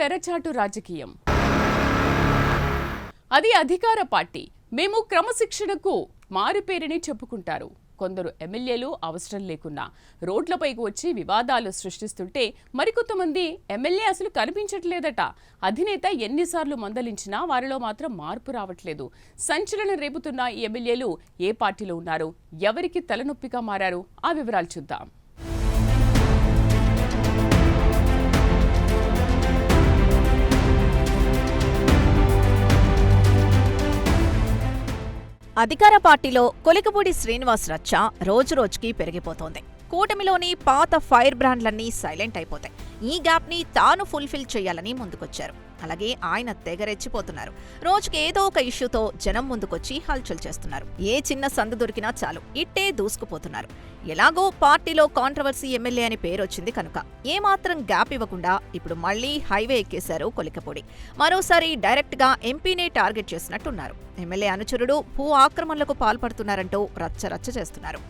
తెరచాటు రాజకీయం. అది అధికార పార్టీ. మేము క్రమశిక్షణకు మారుపేరుని చెప్పుకుంటారు. కొందరు ఎమ్మెల్యేలు అవసరం లేకున్నా రోడ్లపైకి వచ్చి వివాదాలు సృష్టిస్తుంటే మరికొంతమంది ఎమ్మెల్యే అసలు కనిపించట్లేదట. అధినేత ఎన్నిసార్లు మందలించినా వారిలో మాత్రం మార్పు రావట్లేదు. సంచలనం రేపుతున్న ఈ ఎమ్మెల్యేలు ఏ పార్టీలో ఉన్నారు, ఎవరికి తలనొప్పిగా మారారు, ఆ వివరాలు చూద్దాం. అధికార పార్టీలో కొలికపూడి శ్రీనివాస్ రచ్చ రోజురోజుకి పెరిగిపోతోంది. కూటమిలోని పాత ఫైర్ బ్రాండ్లన్నీ సైలెంట్ అయిపోతాయి. ఈ గ్యాప్ని తాను ఫుల్ఫిల్ చేయాలని ముందుకొచ్చారు. అలాగే ఆయన తెగరెచ్చిపోతున్నారు. రోజుకి ఏదో ఒక ఇష్యూతో జనం ముందుకొచ్చి హల్చల్ చేస్తున్నారు. ఏ చిన్న సందు దొరికినా చాలు ఇట్టే దూసుకుపోతున్నారు. ఎలాగో పార్టీలో కాంట్రవర్సీ ఎమ్మెల్యే అని పేరొచ్చింది కనుక ఏమాత్రం గ్యాప్ ఇవ్వకుండా ఇప్పుడు మళ్లీ హైవే ఎక్కేశారు కొలికపూడి. మరోసారి డైరెక్ట్ గా ఎంపీనే టార్గెట్ చేసినట్టున్నారు. ఎమ్మెల్యే అనుచరుడు భూ ఆక్రమణలకు పాల్పడుతున్నారంటూ రచ్చరచ్చ చేస్తున్నారు.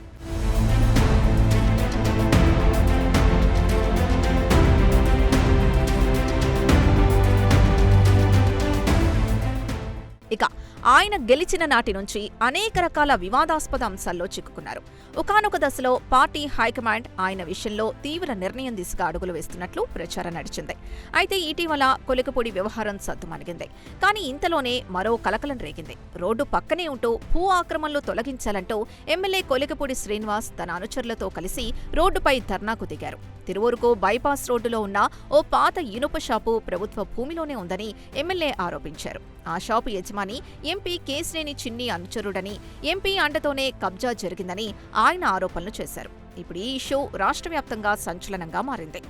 ఇక ఆయన గెలిచిన నాటి నుంచి అనేక రకాల వివాదాస్పద అంశాల్లో చిక్కుకున్నారు. ఒకానొక దశలో పార్టీ హైకమాండ్ ఆయన విషయంలో తీవ్ర నిర్ణయం దిశగా అడుగులు వేస్తున్నట్లు ప్రచారం నడిచింది. అయితే ఇటీవల కొలికపూడి వ్యవహారం సద్దుమణిగింది. కానీ ఇంతలోనే మరో కలకలం రేగింది. రోడ్డు పక్కనే ఉంటూ భూ ఆక్రమణలు తొలగించాలంటూ ఎమ్మెల్యే కొలికపూడి శ్రీనివాస్ తన అనుచరులతో కలిసి రోడ్డుపై ధర్నాకు దిగారు. తిరువూరుకు బైపాస్ రోడ్డులో ఉన్న ఓ పాత ఇనుప షాపు ప్రభుత్వ భూమిలోనే ఉందని ఎమ్మెల్యే ఆరోపించారు. ఆ షాపు యజమాని ఎంపీ కేశినేని చిన్ని అనుచరుడని, ఎంపీ అండతోనే కబ్జా జరిగిందని ఆయన ఆరోపణలు చేశారు. ఇప్పుడు ఈ ఇష్యూ రాష్ట్ర వ్యాప్తంగా సంచలనంగా మారింది.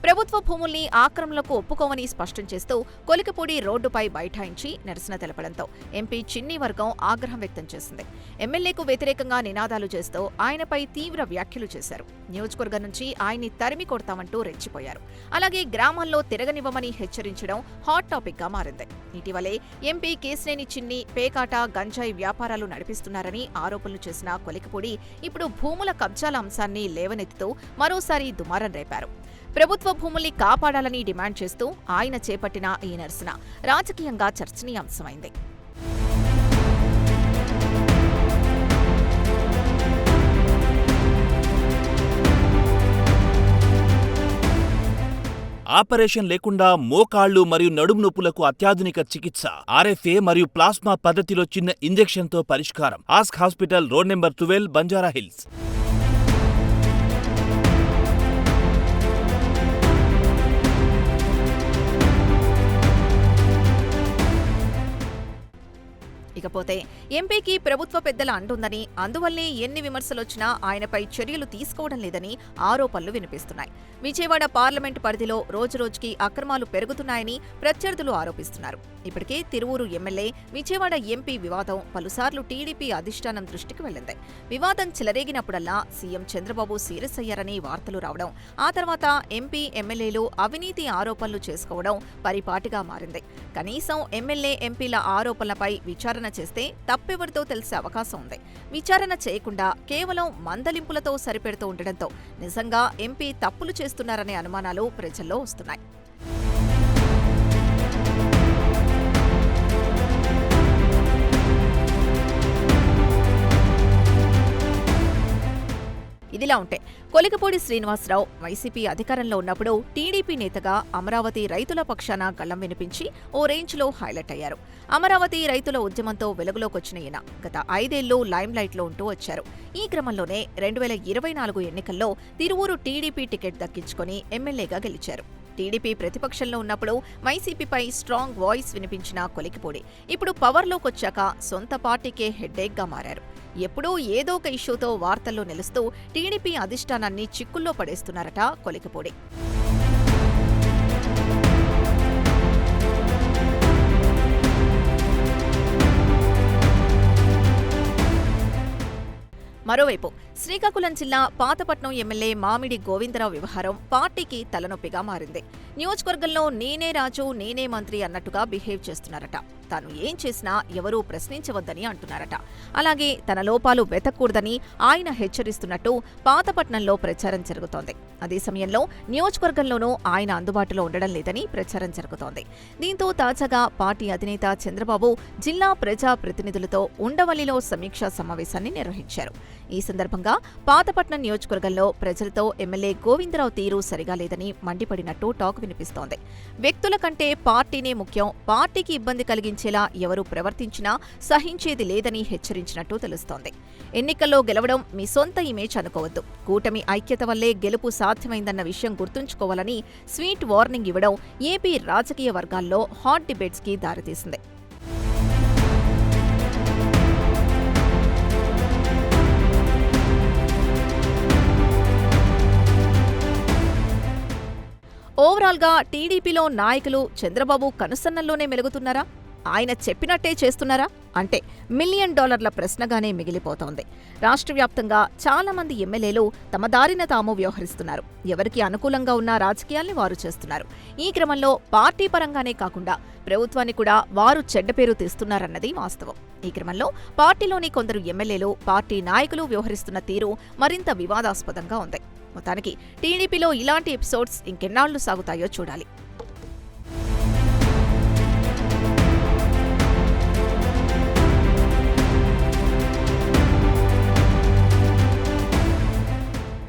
ప్రభుత్వ భూముల్ని ఆక్రమణలకు ఒప్పుకోవని స్పష్టం చేస్తూ కొలికపూడి రోడ్డుపై బైఠాయించి నిరసన తెలపడంతో ఎంపీ చిన్ని వర్గం ఆగ్రహం వ్యక్తం చేసింది. ఎమ్మెల్యేకు వ్యతిరేకంగా నినాదాలు చేస్తూ ఆయనపై తీవ్ర వ్యాఖ్యలు చేశారు. నియోజకవర్గం నుంచి ఆయన్ని తరిమి కొడతామంటూ రెచ్చిపోయారు. అలాగే గ్రామాల్లో తిరగనివ్వమని హెచ్చరించడం హాట్ టాపిక్ గా మారింది. ఇటీవలే ఎంపీ కేశినేని చిన్ని పేకాట, గంజాయి వ్యాపారాలు నడిపిస్తున్నారని ఆరోపణలు చేసిన కొలికపూడి ఇప్పుడు భూముల కబ్జాల అంశాన్ని లేవనెత్తుతూ మరోసారి దుమారం రేపారు. ప్రభుత్వ భూముల్ని కాపాడాలని డిమాండ్ చేస్తూ ఆయన చేపట్టిన ఈ నిరసన రాజకీయంగా చర్చనీయాంశమైంది. ఆపరేషన్ లేకుండా మోకాళ్లు మరియు నడుము నొప్పులకు అత్యాధునిక చికిత్స. ఆర్ఎఫ్ఏ మరియు ప్లాస్మా పద్ధతిలో చిన్న ఇంజెక్షన్తో పరిష్కారం. Ask hospital, road number 12, Banjara Hills. ఇకపోతే ఎంపీకి ప్రభుత్వ పెద్దల అంటుందని, అందువల్లే ఎన్ని విమర్శలొచ్చినా ఆయనపై చర్యలు తీసుకోవడం లేదని ఆరోపణలు వినిపిస్తున్నాయి. విజయవాడ పార్లమెంటు పరిధిలో రోజురోజుకి అక్రమాలు పెరుగుతున్నాయని ప్రత్యర్థులు ఆరోపిస్తున్నారు. ఇప్పటికే తిరువూరు ఎమ్మెల్యే, విజయవాడ ఎంపీ వివాదం పలుసార్లు టీడీపీ అధిష్టానం దృష్టికి వెళ్లింది. వివాదం చెలరేగినప్పుడల్లా సీఎం చంద్రబాబు సీరియస్ అయ్యారని వార్తలు రావడం, ఆ తర్వాత ఎంపీ, ఎమ్మెల్యేలు అవినీతి ఆరోపణలు చేసుకోవడం పరిపాటిగా మారింది. కనీసం ఎమ్మెల్యే, ఎంపీల ఆరోపణలపై విచారణ చేస్తే తప్పెవరితో తెలిసే అవకాశం ఉంది. విచారణ చేయకుండా కేవలం మందలింపులతో సరిపెడుతూ ఉండడంతో నిజంగా ఎంపీ తప్పులు చేస్తున్నారనే అనుమానాలు ప్రజల్లో వస్తున్నాయి. ఇదిలా ఉంటే కొలికపూడి శ్రీనివాసరావు వైసీపీ అధికారంలో ఉన్నప్పుడు టీడీపీ నేతగా అమరావతి రైతుల పక్షాన గళం వినిపించి ఓ రేంజ్లో హైలైట్ అయ్యారు. అమరావతి రైతుల ఉద్యమంతో వెలుగులోకొచ్చిన ఈయన గత 5 ఏళ్లు లైమ్లైట్లో ఉంటూ వచ్చారు. ఈ క్రమంలోనే 2024 ఎన్నికల్లో తిరువూరు టీడీపీ టికెట్ దక్కించుకొని ఎమ్మెల్యేగా గెలిచారు. టీడీపీ ప్రతిపక్షంలో ఉన్నప్పుడు వైసీపీపై స్ట్రాంగ్ వాయిస్ వినిపించిన కొలికపూడి ఇప్పుడు పవర్లోకొచ్చాక సొంత పార్టీకే హెడ్ఏక్గా మారారు. ఎప్పుడూ ఏదో ఒక ఇష్యూతో వార్తల్లో నిలుస్తూ టీడీపీ అధిష్టానాన్ని చిక్కుల్లో పడేస్తున్నారట కొలికపూడి. మరోవైపు శ్రీకాకుళం జిల్లా పాతపట్నం ఎమ్మెల్యే మామిడి గోవిందరావు వ్యవహారం పార్టీకి తలనొప్పిగా మారింది. నియోజకవర్గంలో నేనే రాజు, నేనే మంత్రి అన్నట్టుగా బిహేవ్ చేస్తున్నారట. తాను ఏం చేసినా ఎవరూ ప్రశ్నించవద్దని అంటున్నారట. అలాగే తన లోపాలు వెతకూడదని ఆయన హెచ్చరిస్తున్నట్టు పాతపట్నంలో ప్రచారం జరుగుతోంది. అదే సమయంలో నియోజకవర్గంలోనూ ఆయన అందుబాటులో ఉండడం లేదని ప్రచారం జరుగుతోంది. దీంతో తాజాగా పార్టీ అధినేత చంద్రబాబు జిల్లా ప్రజా ప్రతినిధులతో ఉండవల్లిలో సమీక్షా సమావేశాన్ని నిర్వహించారు. ఈ సందర్భంగా పాతపట్నం నియోజకవర్గంలో ప్రజలతో ఎమ్మెల్యే గోవిందరావు తీరు సరిగా లేదని మండిపడినట్టు టాక్ వినిపిస్తోంది. వ్యక్తుల కంటే పార్టీనే ముఖ్యం, పార్టీకి ఇబ్బంది కలిగించేలా ఎవరు ప్రవర్తించినా సహించేది లేదని హెచ్చరించినట్టు తెలుస్తోంది. ఎన్నికల్లో గెలవడం మీ సొంత ఇమేజ్ అనుకోవద్దు, కూటమి ఐక్యత వల్లే గెలుపు సాధ్యమైందన్న విషయం గుర్తుంచుకోవాలని స్వీట్ వార్నింగ్ ఇవ్వడం ఏపీ రాజకీయ వర్గాల్లో హాట్ డిబేట్స్ కి దారితీసింది. ఓవరాల్గా టీడీపీలో నాయకులు చంద్రబాబు కనుసన్నల్లోనే మెలుగుతున్నారా? ఆయన చెప్పినట్టే చేస్తున్నారా అంటే $1 మిలియన్ ప్రశ్నగానే మిగిలిపోతోంది. రాష్ట్ర వ్యాప్తంగా చాలా మంది ఎమ్మెల్యేలు తమ దారిన తాము వ్యవహరిస్తున్నారు. ఎవరికి అనుకూలంగా ఉన్న రాజకీయాల్ని వారు చేస్తున్నారు. ఈ క్రమంలో పార్టీ పరంగానే కాకుండా ప్రభుత్వాన్ని కూడా వారు చెడ్డ పేరు తెస్తున్నారన్నది వాస్తవం. ఈ క్రమంలో పార్టీలోని కొందరు ఎమ్మెల్యేలు, పార్టీ నాయకులు వ్యవహరిస్తున్న తీరు మరింత వివాదాస్పదంగా ఉంది. మొత్తానికి టీడీపీలో ఇలాంటి ఎపిసోడ్స్ ఇంకెన్నాళ్లు సాగుతాయో చూడాలి.